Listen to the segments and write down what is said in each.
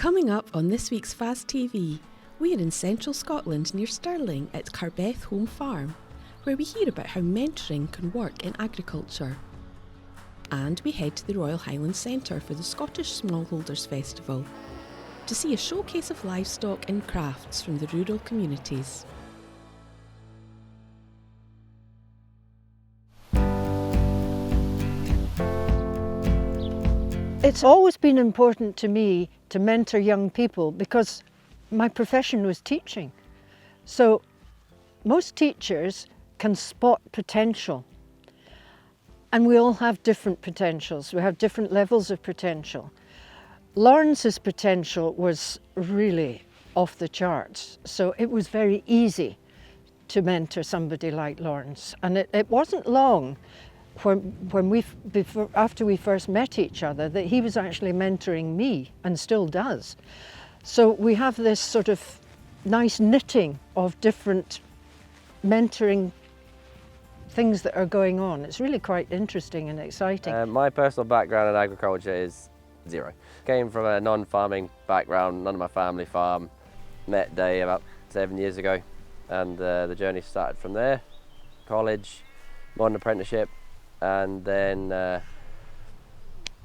Coming up on this week's FAS TV, we are in central Scotland near Stirling at Carbeth Home Farm, where we hear about how mentoring can work in agriculture. And we head to the Royal Highland Centre for the Scottish Smallholders Festival to see a showcase of livestock and crafts from the rural communities. It's always been important to me to mentor young people because my profession was teaching. So most teachers can spot potential, and we all have different potentials. We have different levels of potential. Lawrence's potential was really off the charts, so it was very easy to mentor somebody like Lawrence. And it wasn't long after we first met each other that he was actually mentoring me, and still does. So we have this sort of nice knitting of different mentoring things that are going on. It's really quite interesting and exciting. My personal background in agriculture is zero. Came from a non-farming background, none of my family farm. Met Day about 7 years ago, and the journey started from there. College, modern apprenticeship, and then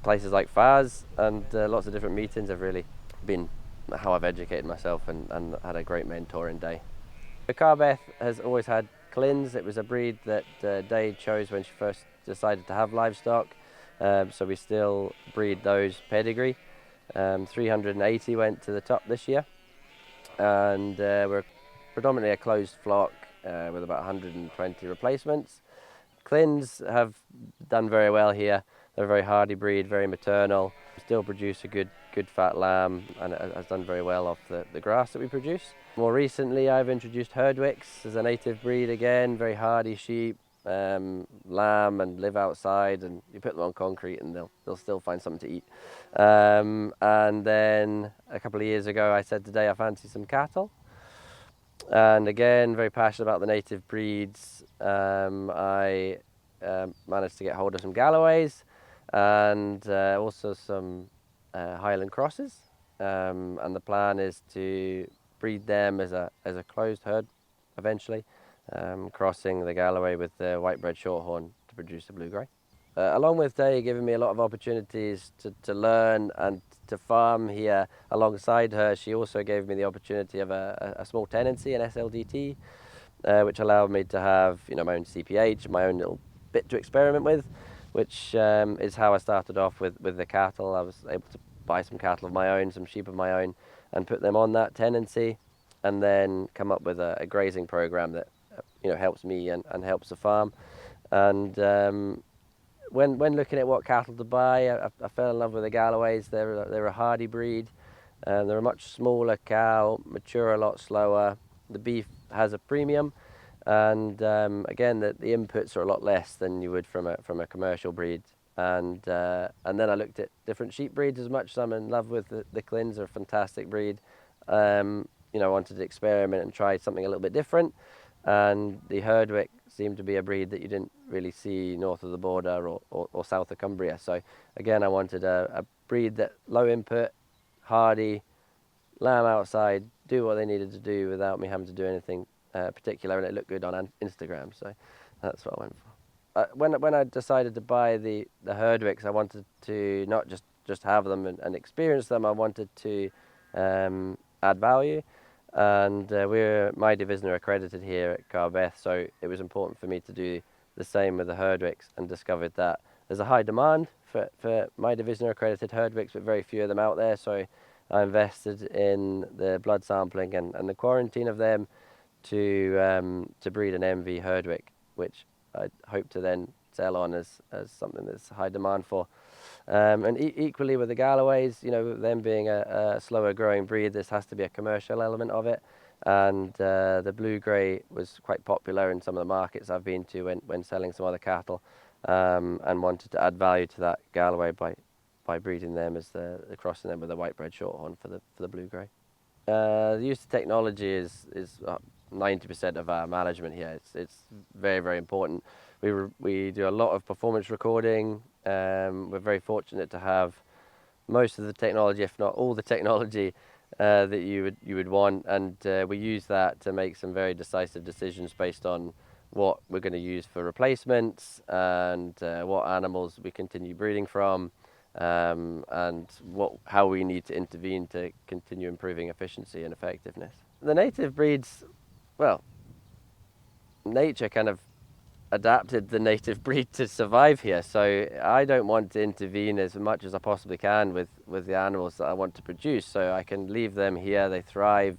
places like FAS and lots of different meetings have really been how I've educated myself and had a great mentoring day. Carbeth has always had clins. It was a breed that Day chose when she first decided to have livestock, so we still breed those pedigree. 380 went to the top this year, and we're predominantly a closed flock with about 120 replacements. Clins have done very well here. They're a very hardy breed, very maternal. Still produce a good fat lamb, and it has done very well off the grass that we produce. More recently, I've introduced Herdwicks as a native breed again, very hardy sheep, lamb, and live outside, and you put them on concrete and they'll still find something to eat. And then a couple of years ago, I said today I fancy some cattle. And again, very passionate about the native breeds. I managed to get hold of some Galloways and also some Highland crosses. And the plan is to breed them as a closed herd eventually, crossing the Galloway with the white-bred shorthorn to produce the blue-grey. Along with Day giving me a lot of opportunities to learn and to farm here alongside her, she also gave me the opportunity of a small tenancy, an SLDT, which allowed me to have my own CPH, my own little bit to experiment with, which is how I started off with the cattle. I was able to buy some cattle of my own, some sheep of my own, and put them on that tenancy, and then come up with a grazing program that helps me and helps the farm. And when looking at what cattle to buy, I fell in love with the Galloways. They're a hardy breed. They're a much smaller cow, mature a lot slower. The beef has a premium, and again, the inputs are a lot less than you would from a commercial breed. And then I looked at different sheep breeds. As much as I'm in love with the Clins, are a fantastic breed. I wanted to experiment and try something a little bit different. And the Herdwick seemed to be a breed that you didn't really see north of the border or south of Cumbria. So again, I wanted a breed that low input, hardy, lamb outside, do what they needed to do without me having to do anything particular, and it looked good on Instagram. So that's what I went for. When I decided to buy the Herdwicks, I wanted to not just have them and experience them. I wanted to add value. And we're Mighty Vizsla accredited here at Carbeth, so it was important for me to do the same with the Herdwicks, and discovered that there's a high demand for Mighty Vizsla accredited Herdwicks, but very few of them out there. So I invested in the blood sampling and the quarantine of them to breed an MV Herdwick, which I hope to then sell on as something that's high demand for. And equally with the Galloways, them being a slower growing breed, this has to be a commercial element of it. And the blue-grey was quite popular in some of the markets I've been to when selling some other cattle, and wanted to add value to that Galloway by breeding them as crossing them with a white-bred shorthorn for the blue-grey. The use of technology is 90% of our management here. It's very, very important. We do a lot of performance recording. We're very fortunate to have most of the technology, if not all the technology that you would want, and we use that to make some very decisive decisions based on what we're going to use for replacements and what animals we continue breeding from, and how we need to intervene to continue improving efficiency and effectiveness. The native breeds, well, nature kind of adapted the native breed to survive here, so I don't want to intervene as much as I possibly can with the animals that I want to produce, so I can leave them here. They thrive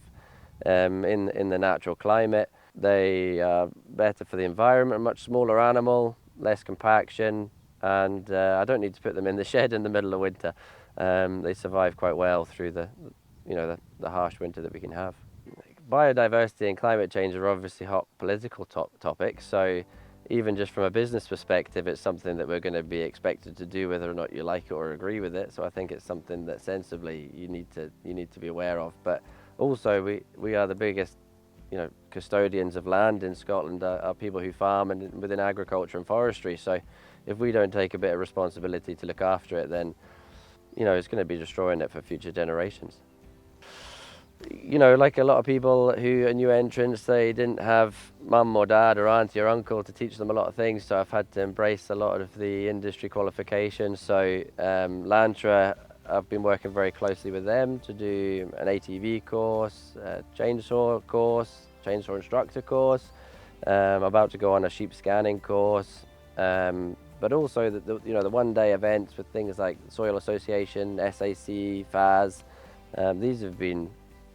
in the natural climate. They are better for the environment, a much smaller animal, less compaction, and I don't need to put them in the shed in the middle of winter. They survive quite well through the harsh winter that we can have. Biodiversity and climate change are obviously hot political topics, so even just from a business perspective, it's something that we're going to be expected to do whether or not you like it or agree with it. So I think it's something that sensibly you need to be aware of. But also we are the biggest custodians of land in Scotland, are people who farm and within agriculture and forestry. So if we don't take a bit of responsibility to look after it, then it's going to be destroying it for future generations. Like a lot of people who are new entrants, they didn't have mum or dad or auntie or uncle to teach them a lot of things, so I've had to embrace a lot of the industry qualifications. So Lantra, I've been working very closely with them to do an ATV course, a chainsaw course, chainsaw instructor course. I'm about to go on a sheep scanning course, but also the one-day events with things like Soil Association, SAC, FAS. These have been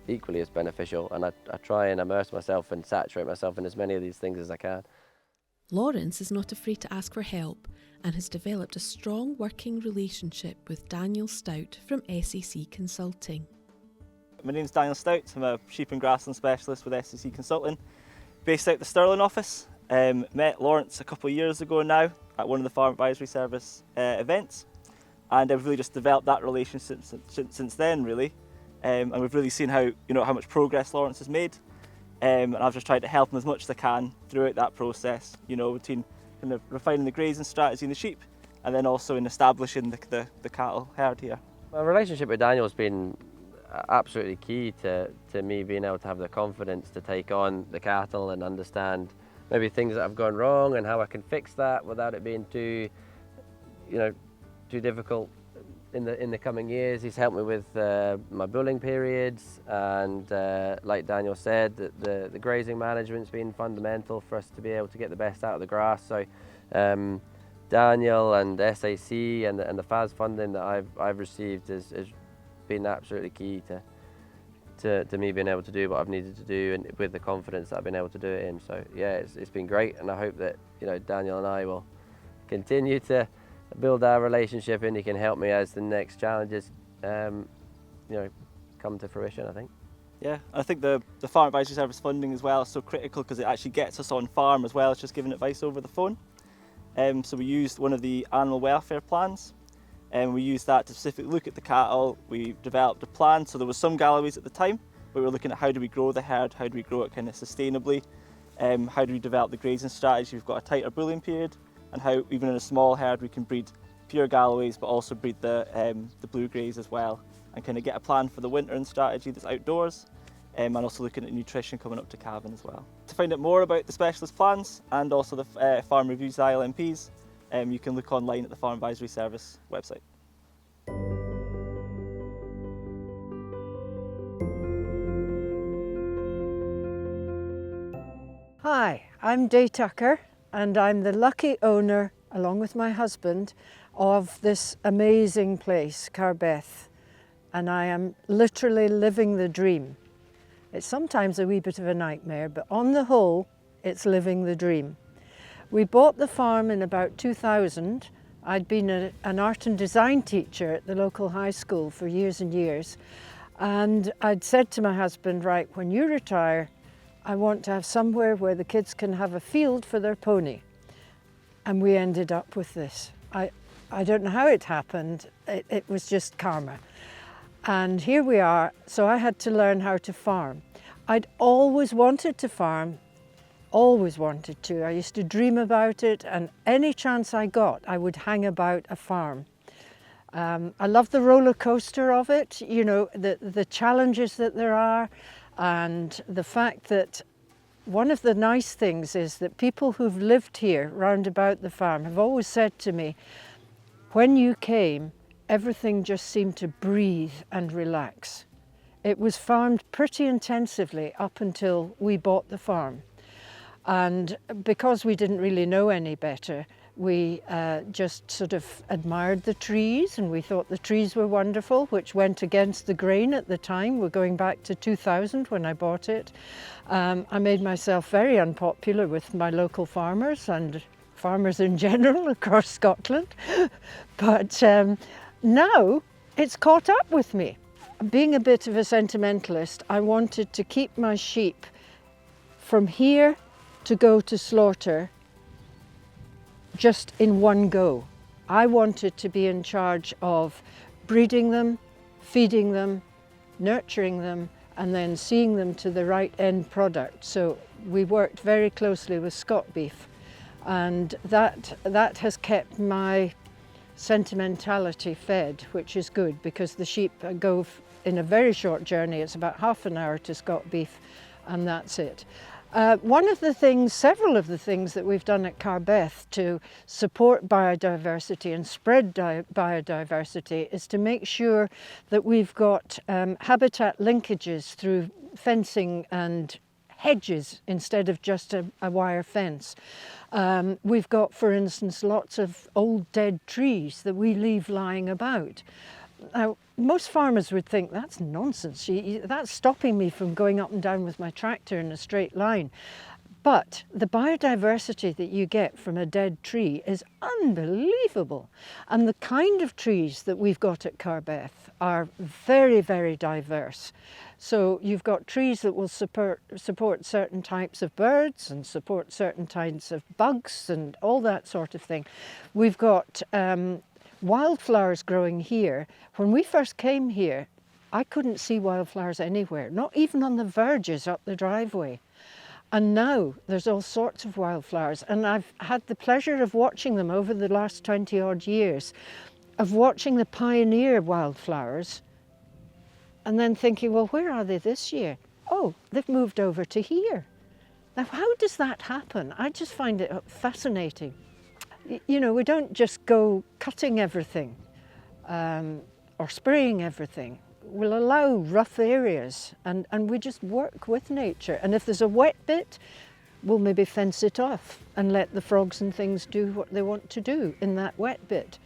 equally as beneficial, and I try and immerse myself and saturate myself in as many of these things as I can. Lawrence is not afraid to ask for help and has developed a strong working relationship with Daniel Stout from SAC Consulting. My name's Daniel Stout. I'm a sheep and grassland specialist with SAC Consulting, based out the Stirling office. Met Lawrence a couple of years ago now at one of the Farm Advisory Service events, and I've really just developed that relationship since then, really. And we've really seen how much progress Lawrence has made, and I've just tried to help him as much as I can throughout that process. Between kind of refining the grazing strategy in the sheep, and then also in establishing the cattle herd here. My relationship with Daniel has been absolutely key to me being able to have the confidence to take on the cattle and understand maybe things that have gone wrong and how I can fix that without it being too difficult. In the coming years, he's helped me with my bulling periods, and like Daniel said, the grazing management's been fundamental for us to be able to get the best out of the grass. So Daniel and SAC and the FAS funding that I've received has been absolutely key to me being able to do what I've needed to do, and with the confidence that I've been able to do it in. So yeah, it's been great, and I hope that Daniel and I will continue to build our relationship, and he can help me as the next challenges come to fruition, I think. Yeah, I think the Farm Advisory Service funding as well is so critical, because it actually gets us on farm as well as just giving advice over the phone. So we used one of the animal welfare plans, and we used that to specifically look at the cattle. We developed a plan, so there was some galloways at the time, but we were looking at how do we grow the herd, how do we grow it kind of sustainably, how do we develop the grazing strategy. We've got a tighter bulling period, and how even in a small herd we can breed pure galloways but also breed the blue greys as well, and kind of get a plan for the winter and strategy that's outdoors, and also looking at nutrition coming up to calving as well. To find out more about the specialist plans and also the farm reviews ILMPs, you can look online at the Farm Advisory Service website. Hi, I'm Day Tucker, and I'm the lucky owner, along with my husband, of this amazing place, Carbeth, and I am literally living the dream. It's sometimes a wee bit of a nightmare, but on the whole, it's living the dream. We bought the farm in about 2000. I'd been an art and design teacher at the local high school for years and years, and I'd said to my husband, right, when you retire, I want to have somewhere where the kids can have a field for their pony. And we ended up with this. I don't know how it happened. It was just karma. And here we are. So I had to learn how to farm. I'd always wanted to farm, always wanted to. I used to dream about it, and any chance I got, I would hang about a farm. I love the roller coaster of it, you know, the challenges that there are, and the fact that one of the nice things is that people who've lived here round about the farm have always said to me, when you came, everything just seemed to breathe and relax. It was farmed pretty intensively up until we bought the farm. And because we didn't really know any better, we just sort of admired the trees, and we thought the trees were wonderful, which went against the grain at the time. We're going back to 2000 when I bought it. I made myself very unpopular with my local farmers and farmers in general across Scotland. But now it's caught up with me. Being a bit of a sentimentalist, I wanted to keep my sheep from here to go to slaughter just in one go. I wanted to be in charge of breeding them, feeding them, nurturing them, and then seeing them to the right end product. So we worked very closely with Scot beef, and that has kept my sentimentality fed, which is good, because the sheep go in a very short journey. It's about half an hour to Scot beef, and that's it. Several of the things that we've done at Carbeth to support biodiversity and spread biodiversity is to make sure that we've got habitat linkages through fencing and hedges instead of just a wire fence. We've got, for instance, lots of old dead trees that we leave lying about. Now, most farmers would think that's nonsense. That's stopping me from going up and down with my tractor in a straight line. But the biodiversity that you get from a dead tree is unbelievable. And the kind of trees that we've got at Carbeth are very, very diverse. So you've got trees that will support certain types of birds and support certain types of bugs and all that sort of thing. We've got wildflowers growing here. When we first came here, I couldn't see wildflowers anywhere, not even on the verges up the driveway. And now there's all sorts of wildflowers, and I've had the pleasure of watching them over the last 20 odd years, of watching the pioneer wildflowers and then thinking, well, where are they this year? Oh, they've moved over to here. Now, how does that happen? I just find it fascinating. You know, we don't just go cutting everything or spraying everything. We'll allow rough areas and we just work with nature. And if there's a wet bit, we'll maybe fence it off and let the frogs and things do what they want to do in that wet bit.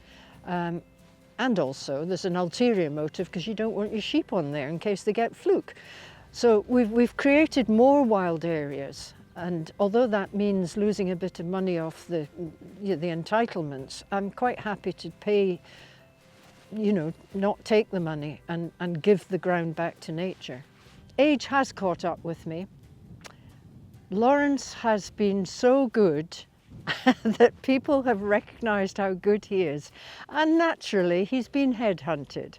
And also there's an ulterior motive, because you don't want your sheep on there in case they get fluke. So we've created more wild areas. And although that means losing a bit of money off the entitlements, I'm quite happy to pay, you know, not take the money and give the ground back to nature. Age has caught up with me. Lawrence has been so good that people have recognised how good he is. And naturally, he's been headhunted.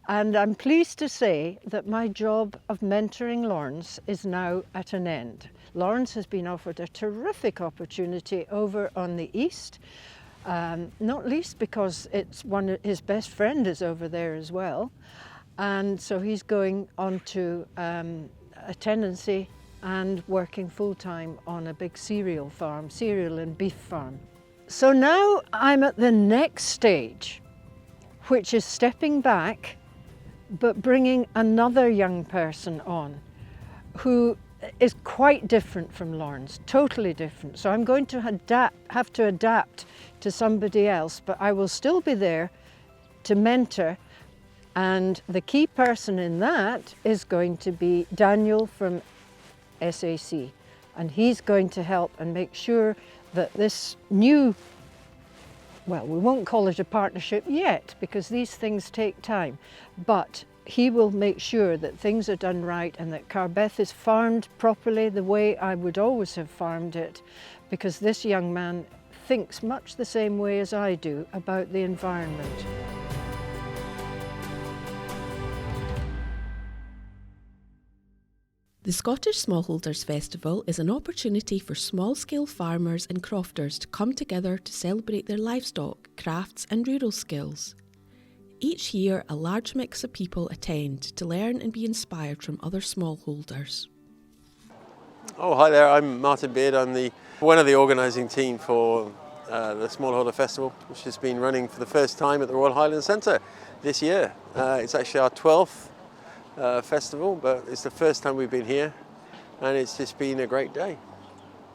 And I'm pleased to say that my job of mentoring Lawrence is now at an end. Lawrence has been offered a terrific opportunity over on the east, not least because his best friend is over there as well. And so he's going on to a tenancy and working full-time on a big cereal and beef farm. So now I'm at the next stage, which is stepping back, but bringing another young person on who is quite different from Lawrence, totally different. So I'm going to have to adapt to somebody else, but I will still be there to mentor. And the key person in that is going to be Daniel from SAC. And he's going to help and make sure that this new, well, we won't call it a partnership yet because these things take time, but he will make sure that things are done right and that Carbeth is farmed properly the way I would always have farmed it, because this young man thinks much the same way as I do about the environment. The Scottish Smallholders Festival is an opportunity for small-scale farmers and crofters to come together to celebrate their livestock, crafts and rural skills. Each year, a large mix of people attend to learn and be inspired from other smallholders. Oh, hi there, I'm Martin Beard. I'm one of the organising team for the Smallholder Festival, which has been running for the first time at the Royal Highland Centre this year. It's actually our 12th festival, but it's the first time we've been here, and it's just been a great day.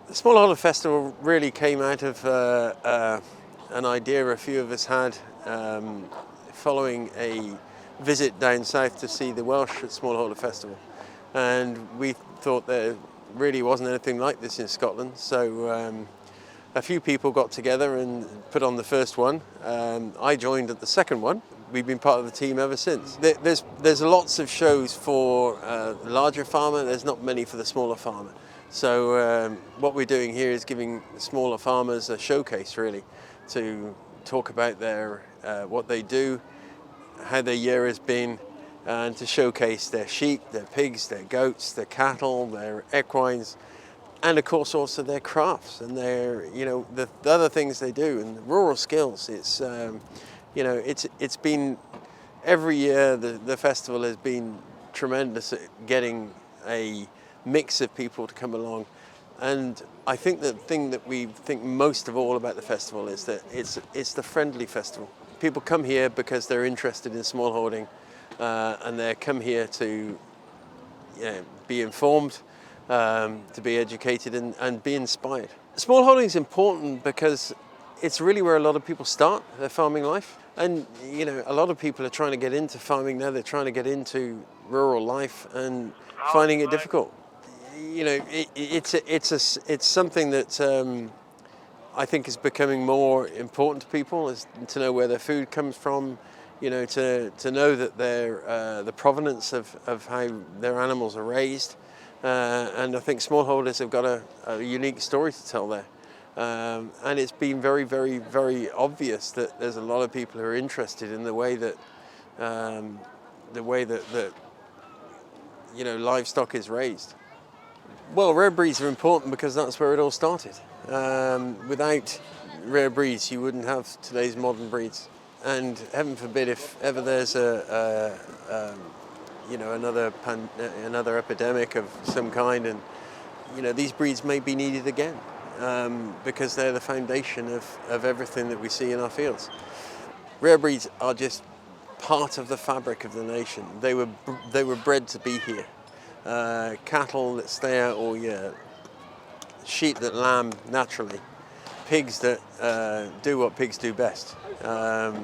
The Smallholder Festival really came out of an idea a few of us had following a visit down south to see the Welsh at Smallholder Festival, and we thought there really wasn't anything like this in Scotland, so a few people got together and put on the first one. I joined at the second one. We've been part of the team ever since. There's lots of shows for the larger farmer, there's not many for the smaller farmer. So what we're doing here is giving smaller farmers a showcase really to talk about what they do, how their year has been, and to showcase their sheep, their pigs, their goats, their cattle, their equines, and of course also their crafts and their, the other things they do and the rural skills. It's been, every year the festival has been tremendous at getting a mix of people to come along, and I think the thing that we think most of all about the festival is that it's the friendly festival. People come here because they're interested in smallholding, and they come here to be informed, to be educated and be inspired. Smallholding is important because it's really where a lot of people start their farming life. And a lot of people are trying to get into farming now. They're trying to get into rural life and finding it difficult. It's something that I think is becoming more important to people, is to know where their food comes from, to know that the provenance of how their animals are raised. And I think smallholders have got a unique story to tell there. And it's been very, very, very obvious that there's a lot of people who are interested in the way that livestock is raised. Well, rare breeds are important because that's where it all started. Without rare breeds, you wouldn't have today's modern breeds. And heaven forbid if ever there's another epidemic of some kind, and these breeds may be needed again. Because they're the foundation of everything that we see in our fields. Rare breeds are just part of the fabric of the nation. They were bred to be here. Cattle that stay out all year, sheep that lamb naturally, pigs that do what pigs do best. They're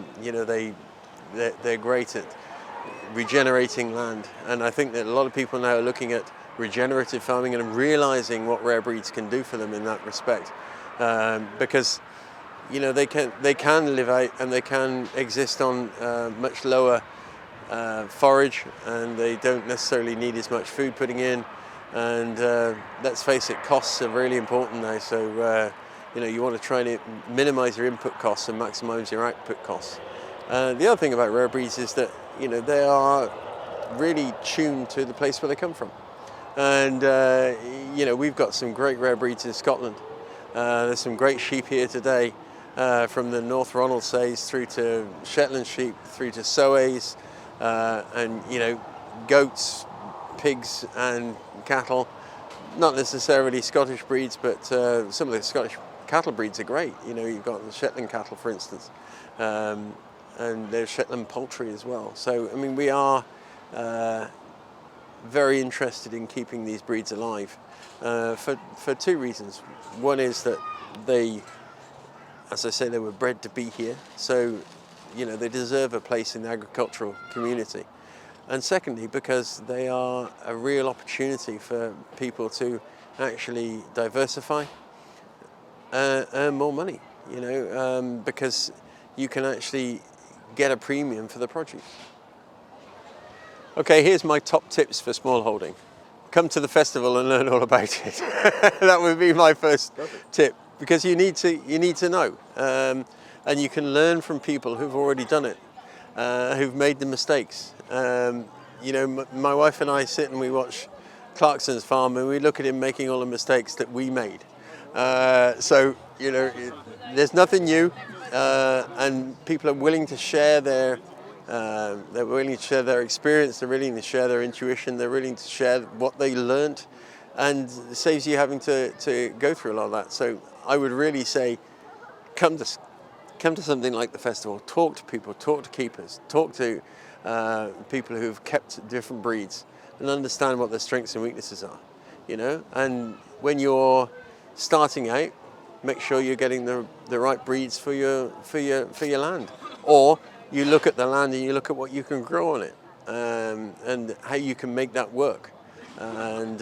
great at regenerating land, and I think that a lot of people now are looking at regenerative farming and realizing what rare breeds can do for them in that respect, because they can live out and they can exist on much lower forage, and they don't necessarily need as much food putting in, and let's face it, costs are really important now, so you want to try to minimize your input costs and maximize your output costs. The other thing about rare breeds is that they are really tuned to the place where they come from. And we've got some great rare breeds in Scotland. There's some great sheep here today, from the North Ronaldsays through to Shetland sheep, through to Soays, and goats, pigs and cattle. Not necessarily Scottish breeds, but some of the Scottish cattle breeds are great. You've got the Shetland cattle, for instance, and there's Shetland poultry as well. So we are very interested in keeping these breeds alive for two reasons. One is that they, as I say, they were bred to be here, so they deserve a place in the agricultural community. And secondly, because they are a real opportunity for people to actually diversify, earn more money, because you can actually get a premium for the produce. Okay, here's my top tips for smallholding. Come to the festival and learn all about it. That would be my first tip, because you need to know, and you can learn from people who've already done it, who've made the mistakes. My wife and I sit and we watch Clarkson's farm and we look at him making all the mistakes that we made. So there's nothing new, and people are willing to share their They're willing to share their experience, they're willing to share their intuition, they're willing to share what they learnt, and it saves you having to go through a lot of that. So I would really say, come to something like the festival, talk to people, talk to keepers, talk to people who've kept different breeds and understand what their strengths and weaknesses are, you know. And when you're starting out, make sure you're getting the right breeds for your land. Or you look at the land and you look at what you can grow on it, and how you can make that work. And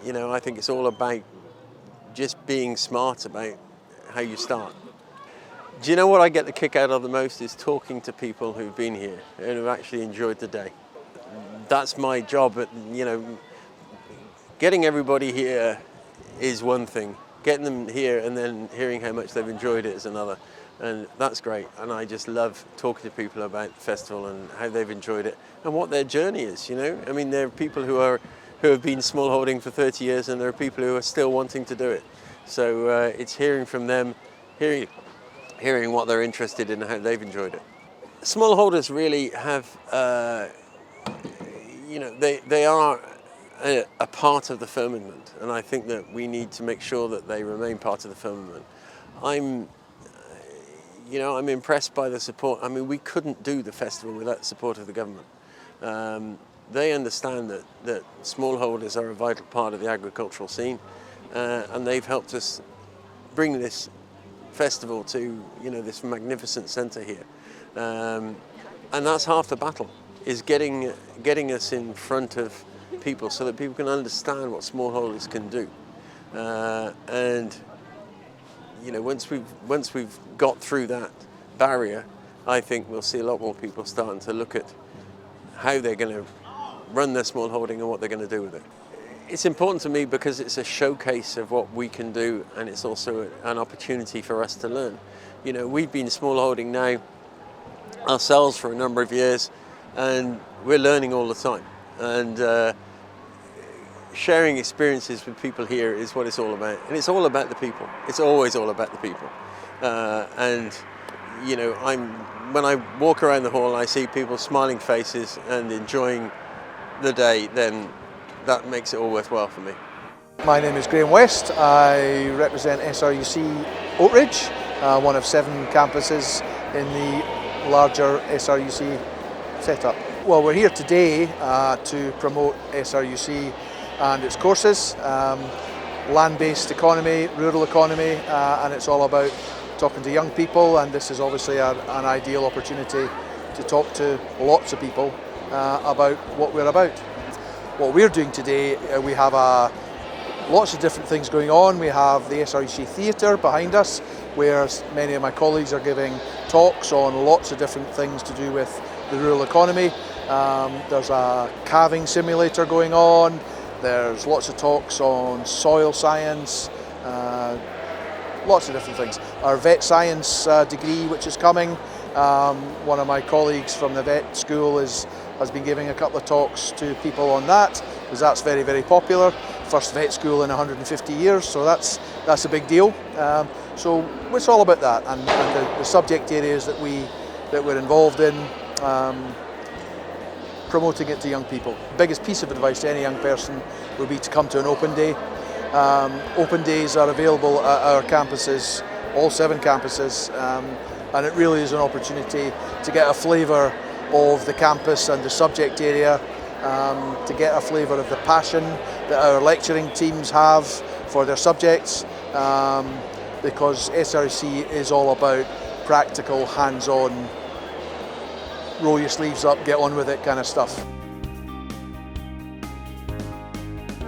you know, I think it's all about just being smart about how you start. Do you know what I get the kick out of the most is talking to people who've been here and who've actually enjoyed the day. That's my job. But you know, getting everybody here is one thing. Getting them here and then hearing how much they've enjoyed it is another. And that's great. And I just love talking to people about the festival and how they've enjoyed it and what their journey is, you know. I mean, there are people who have been smallholding for 30 years and there are people who are still wanting to do it. So it's hearing from them, hearing what they're interested in and how they've enjoyed it. Smallholders really have, you know, they are a part of the firmament, and I think that we need to make sure that they remain part of the firmament. I'm impressed by the support. I mean, we couldn't do the festival without the support of the government. They understand that smallholders are a vital part of the agricultural scene, and they've helped us bring this festival to, you know, this magnificent centre here. And that's half the battle, is getting us in front of people so that people can understand what smallholders can do. And you know, once we've got through that barrier, I think we'll see a lot more people starting to look at how they're going to run their smallholding and what they're going to do with it. It's important to me because it's a showcase of what we can do, and it's also an opportunity for us to learn. You know, we've been smallholding now ourselves for a number of years, and we're learning all the time. And sharing experiences with people here is what it's all about. And it's all about the people. It's always all about the people. And you know, when I walk around the hall, I see people smiling faces and enjoying the day, then that makes it all worthwhile for me. My name is Graham West. I represent SRUC Oatridge, one of 7 campuses in the larger SRUC setup. Well, we're here today to promote SRUC and its courses, land-based economy, rural economy, and it's all about talking to young people, and this is obviously an ideal opportunity to talk to lots of people about what we're about. What we're doing today, we have lots of different things going on. We have the SRUC Theatre behind us, where many of my colleagues are giving talks on lots of different things to do with the rural economy. There's a calving simulator going on. There's lots of talks on soil science, lots of different things. Our vet science degree, which is coming, one of my colleagues from the vet school has been giving a couple of talks to people on that, because that's very, very popular. First vet school in 150 years, so that's a big deal. So it's all about that, and the subject areas that we're involved in, promoting it to young people. The biggest piece of advice to any young person would be to come to an open day. Open days are available at our campuses, all 7 campuses, and it really is an opportunity to get a flavour of the campus and the subject area, to get a flavour of the passion that our lecturing teams have for their subjects, because SRC is all about practical, hands-on, roll your sleeves up, get on with it kind of stuff.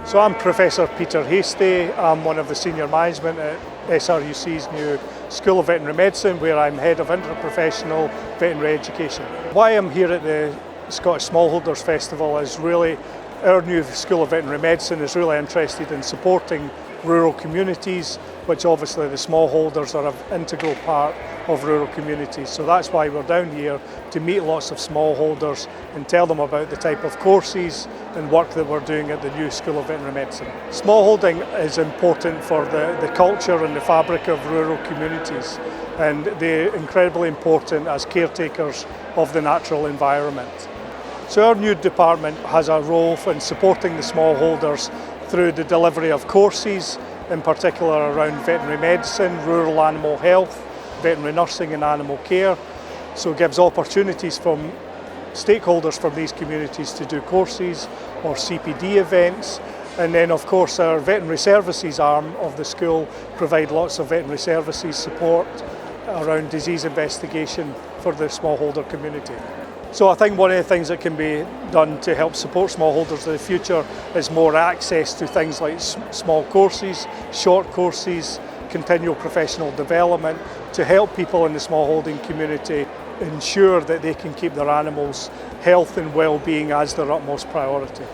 So I'm Professor Peter Hastie. I'm one of the senior management at SRUC's new School of Veterinary Medicine, where I'm head of interprofessional veterinary education. Why I'm here at the Scottish Smallholders Festival is really our new School of Veterinary Medicine is really interested in supporting rural communities, which obviously the smallholders are an integral part of rural communities. So that's why we're down here, to meet lots of smallholders and tell them about the type of courses and work that we're doing at the new School of Veterinary Medicine. Smallholding is important for the culture and the fabric of rural communities. and they're incredibly important as caretakers of the natural environment. So our new department has a role in supporting the smallholders through the delivery of courses, in particular around veterinary medicine, rural animal health, veterinary nursing and animal care. So it gives opportunities from stakeholders from these communities to do courses or CPD events. And then of course our veterinary services arm of the school provide lots of veterinary services support around disease investigation for the smallholder community. So I think one of the things that can be done to help support smallholders in the future is more access to things like small courses, short courses, continual professional development to help people in the smallholding community ensure that they can keep their animals' health and well-being as their utmost priority.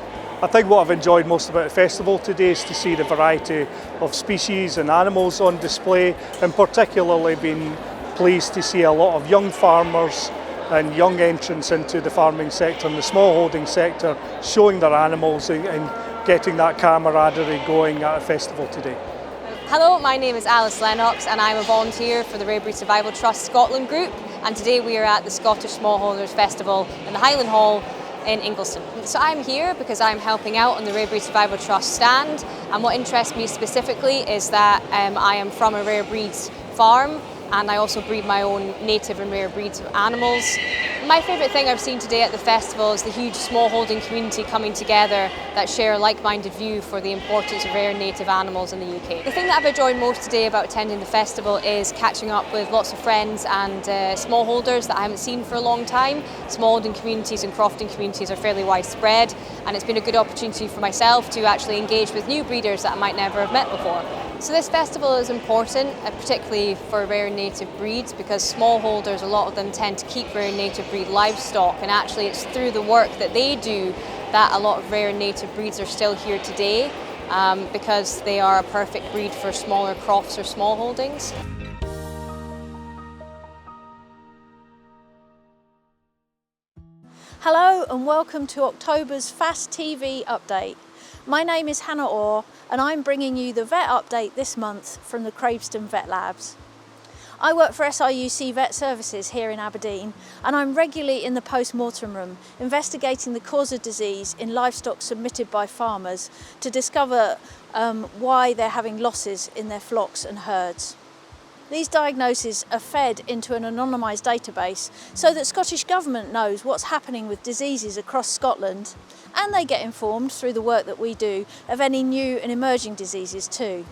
I think what I've enjoyed most about the festival today is to see the variety of species and animals on display, and particularly been pleased to see a lot of young farmers and young entrants into the farming sector and the smallholding sector showing their animals and getting that camaraderie going at a festival today. Hello, my name is Alice Lennox and I'm a volunteer for the Rare Breed Survival Trust Scotland group, and today we are at the Scottish Smallholders Festival in the Highland Hall in Ingliston. So I'm here because I'm helping out on the Rare Breed Survival Trust stand, and what interests me specifically is that I am from a rare breeds farm, and I also breed my own native and rare breeds of animals. My favourite thing I've seen today at the festival is the huge smallholding community coming together that share a like-minded view for the importance of rare native animals in the UK. The thing that I've enjoyed most today about attending the festival is catching up with lots of friends and smallholders that I haven't seen for a long time. Smallholding communities and crofting communities are fairly widespread, and it's been a good opportunity for myself to actually engage with new breeders that I might never have met before. So this festival is important, particularly for rare native breeds, because smallholders, a lot of them tend to keep rare native breed livestock, and actually it's through the work that they do that a lot of rare native breeds are still here today, because they are a perfect breed for smaller crofts or smallholdings. Hello and welcome to October's FAS TV update. My name is Hannah Orr and I'm bringing you the vet update this month from the Craveston Vet Labs. I work for SRUC Vet Services here in Aberdeen, and I'm regularly in the post-mortem room investigating the cause of disease in livestock submitted by farmers to discover why they're having losses in their flocks and herds. These diagnoses are fed into an anonymised database so that Scottish Government knows what's happening with diseases across Scotland, and they get informed through the work that we do of any new and emerging diseases too.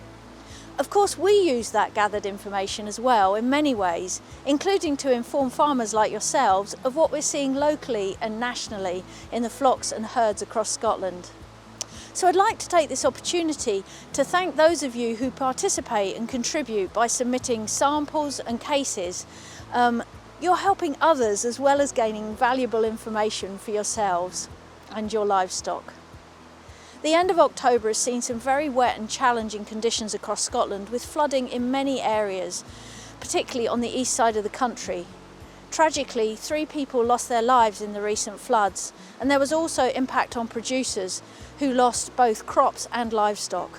Of course, we use that gathered information as well in many ways, including to inform farmers like yourselves of what we're seeing locally and nationally in the flocks and herds across Scotland. So I'd like to take this opportunity to thank those of you who participate and contribute by submitting samples and cases. You're helping others as well as gaining valuable information for yourselves and your livestock. The end of October has seen some very wet and challenging conditions across Scotland, with flooding in many areas, particularly on the east side of the country. Tragically, 3 people lost their lives in the recent floods, and there was also impact on producers who lost both crops and livestock.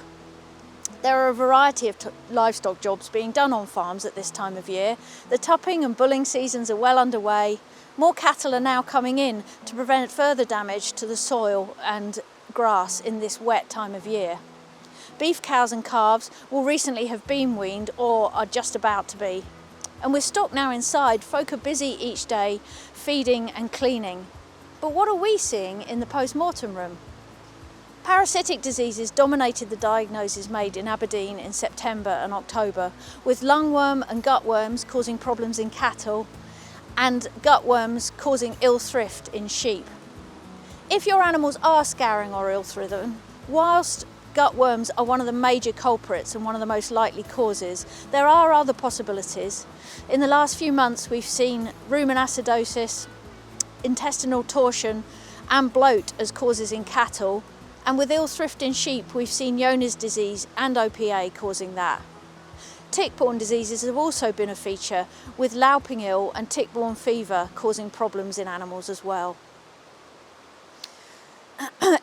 There are a variety of livestock jobs being done on farms at this time of year. The tupping and bulling seasons are well underway. More cattle are now coming in to prevent further damage to the soil and grass in this wet time of year. Beef cows and calves will recently have been weaned or are just about to be. And with stock now inside, folk are busy each day feeding and cleaning. But what are we seeing in the post-mortem room? Parasitic diseases dominated the diagnoses made in Aberdeen in September and October, with lungworm and gutworms causing problems in cattle and gutworms causing ill thrift in sheep. If your animals are scouring or ill-thriven, whilst gutworms are one of the major culprits and one of the most likely causes, there are other possibilities. In the last few months we've seen rumen acidosis, intestinal torsion and bloat as causes in cattle, and with ill thrift in sheep we've seen Johne's disease and OPA causing that. Tick-borne diseases have also been a feature, with louping ill and tick-borne fever causing problems in animals as well.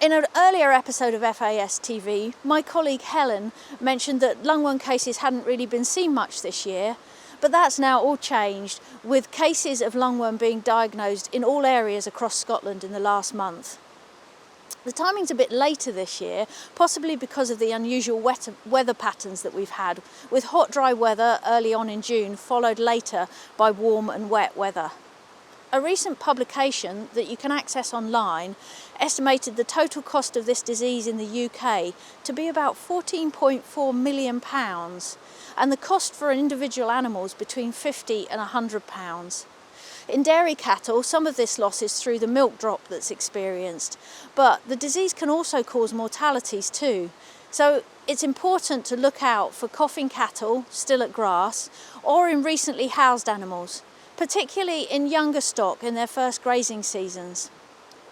In an earlier episode of FAS TV, my colleague Helen mentioned that lungworm cases hadn't really been seen much this year, But that's now all changed, with cases of lungworm being diagnosed in all areas across Scotland in the last month. The timing's a bit later this year, possibly because of the unusual weather patterns that we've had, with hot, dry weather early on in June, followed later by warm and wet weather. A recent publication that you can access online estimated the total cost of this disease in the UK to be about £14.4 million, and the cost for individual animals between £50 and £100. In dairy cattle, some of this loss is through the milk drop that's experienced, but the disease can also cause mortalities too. So it's important to look out for coughing cattle still at grass or in recently housed animals, particularly in younger stock in their first grazing seasons.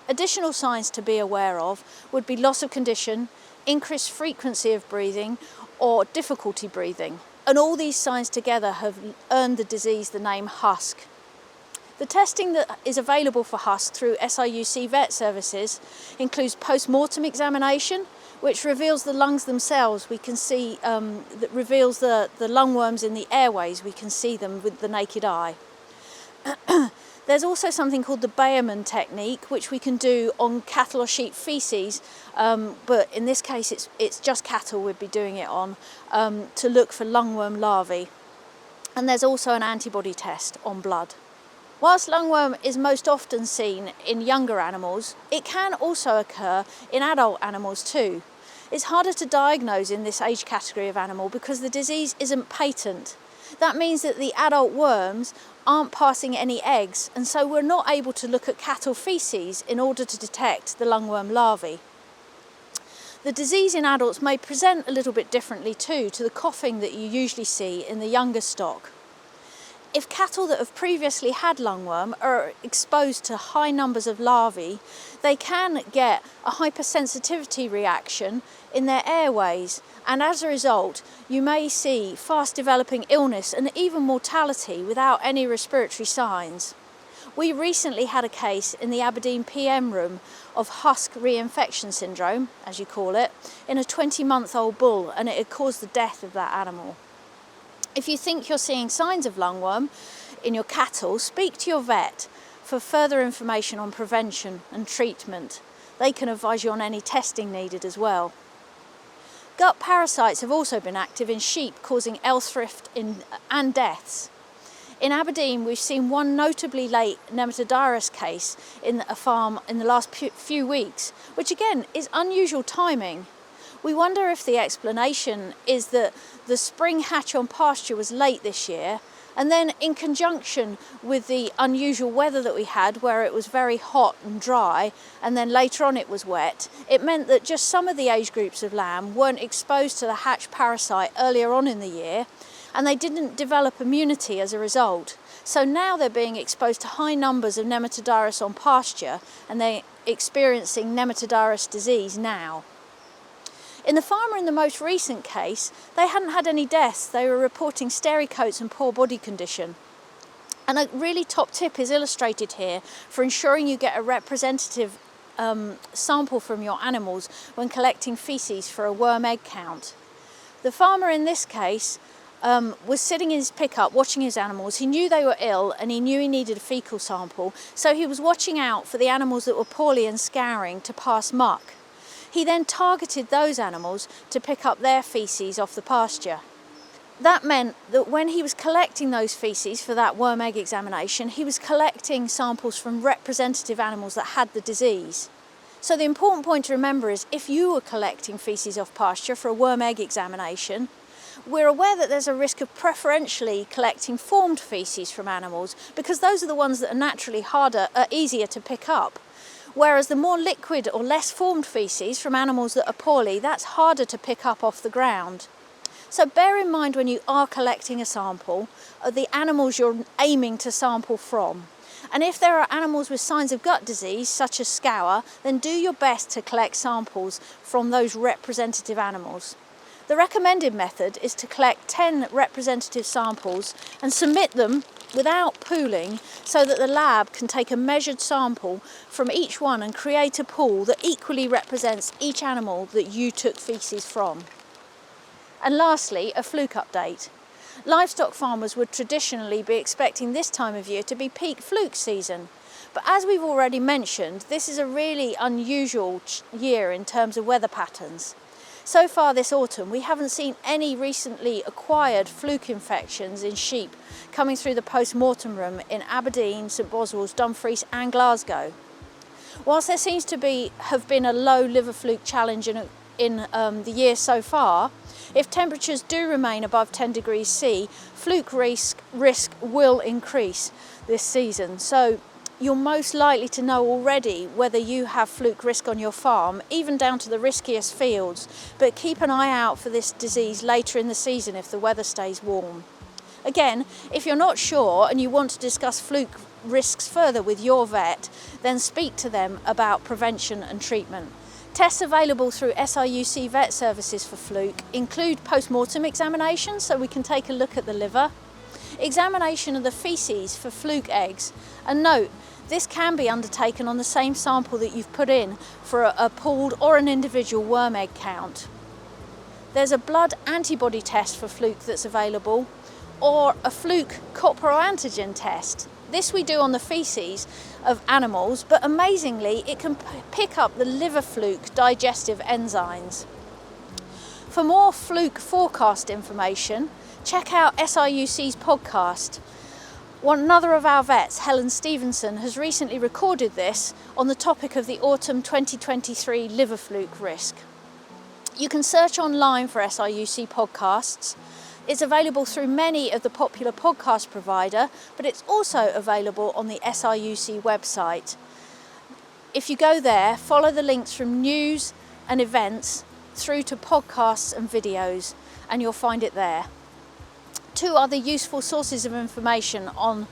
Additional signs to be aware of would be loss of condition, increased frequency of breathing or difficulty breathing, and all these signs together have earned the disease the name husk. The testing that is available for husk through SIUC vet services includes post-mortem examination, which reveals the lungs themselves. We can see, that reveals the lungworms in the airways. We can see them with the naked eye. There's also something called the Bayerman technique, which we can do on cattle or sheep feces, but in this case it's just cattle we'd be doing it on, to look for lungworm larvae. And there's also an antibody test on blood. Whilst lungworm is most often seen in younger animals, it can also occur in adult animals too. It's harder to diagnose in this age category of animal because the disease isn't patent. That means that the adult worms aren't passing any eggs, and so we're not able to look at cattle feces in order to detect the lungworm larvae. The disease in adults may present a little bit differently too to the coughing that you usually see in the younger stock. If cattle that have previously had lungworm are exposed to high numbers of larvae, they can get a hypersensitivity reaction in their airways, and as a result you may see fast developing illness and even mortality without any respiratory signs. We recently had a case in the Aberdeen PM room of husk reinfection syndrome, as you call it, in a 20-month-old bull, and it had caused the death of that animal. If you think you're seeing signs of lungworm in your cattle, speak to your vet for further information on prevention and treatment. They can advise you on any testing needed as well. Gut parasites have also been active in sheep, causing elthrift and deaths. In Aberdeen, we've seen one notably late nematodirus case in a farm in the last few weeks, which again is unusual timing. We wonder if the explanation is that the spring hatch on pasture was late this year, and then in conjunction with the unusual weather that we had, where it was very hot and dry, and then later on it was wet, it meant that just some of the age groups of lamb weren't exposed to the hatch parasite earlier on in the year, and they didn't develop immunity as a result. So now they're being exposed to high numbers of nematodirus on pasture, and they're experiencing nematodirus disease now. In the farmer in the most recent case, they hadn't had any deaths. They were reporting stary coats and poor body condition. And a really top tip is illustrated here for ensuring you get a representative sample from your animals when collecting faeces for a worm egg count. The farmer in this case was sitting in his pickup watching his animals. He knew they were ill and he knew he needed a faecal sample, so he was watching out for the animals that were poorly and scouring to pass muck. He then targeted those animals to pick up their faeces off the pasture. That meant that when he was collecting those faeces for that worm egg examination, he was collecting samples from representative animals that had the disease. So the important point to remember is if you were collecting faeces off pasture for a worm egg examination, we're aware that there's a risk of preferentially collecting formed faeces from animals because those are the ones that are naturally easier to pick up. Whereas the more liquid or less formed faeces from animals that are poorly, that's harder to pick up off the ground. So bear in mind when you are collecting a sample of the animals you're aiming to sample from. And if there are animals with signs of gut disease, such as scour, then do your best to collect samples from those representative animals. The recommended method is to collect 10 representative samples and submit them without pooling so that the lab can take a measured sample from each one and create a pool that equally represents each animal that you took faeces from. And lastly, a fluke update. Livestock farmers would traditionally be expecting this time of year to be peak fluke season. But as we've already mentioned, this is a really unusual year in terms of weather patterns. So far this autumn, we haven't seen any recently acquired fluke infections in sheep coming through the post-mortem room in Aberdeen, St Boswells, Dumfries and Glasgow. Whilst there seems to have been a low liver fluke challenge in the year so far, if temperatures do remain above 10 degrees C, fluke risk will increase this season. So you're most likely to know already whether you have fluke risk on your farm, even down to the riskiest fields, but keep an eye out for this disease later in the season if the weather stays warm. Again, if you're not sure and you want to discuss fluke risks further with your vet, then speak to them about prevention and treatment. Tests available through SRUC vet services for fluke include post-mortem examinations, so we can take a look at the liver, examination of the faeces for fluke eggs, and note, this can be undertaken on the same sample that you've put in for a pooled or an individual worm egg count. There's a blood antibody test for fluke that's available, or a fluke coproantigen test. This we do on the faeces of animals, but amazingly it can pick up the liver fluke digestive enzymes. For more fluke forecast information, check out SRUC's podcast. Another of our vets, Helen Stevenson, has recently recorded this on the topic of the autumn 2023 liver fluke risk. You can search online for SRUC podcasts. It's available through many of the popular podcast provider, but it's also available on the SRUC website. If you go there, follow the links from news and events through to podcasts and videos, and you'll find it there. Two other useful sources of information on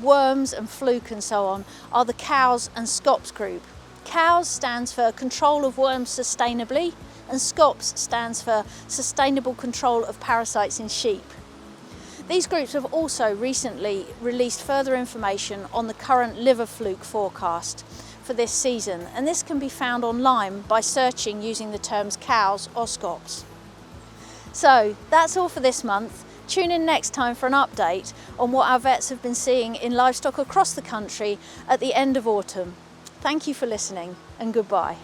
worms and fluke and so on are the COWS and SCOPS group. COWS stands for Control of Worms Sustainably, and SCOPS stands for Sustainable Control of Parasites in Sheep. These groups have also recently released further information on the current liver fluke forecast for this season, and this can be found online by searching using the terms COWS or SCOPS. So that's all for this month. Tune in next time for an update on what our vets have been seeing in livestock across the country at the end of autumn. Thank you for listening, and goodbye.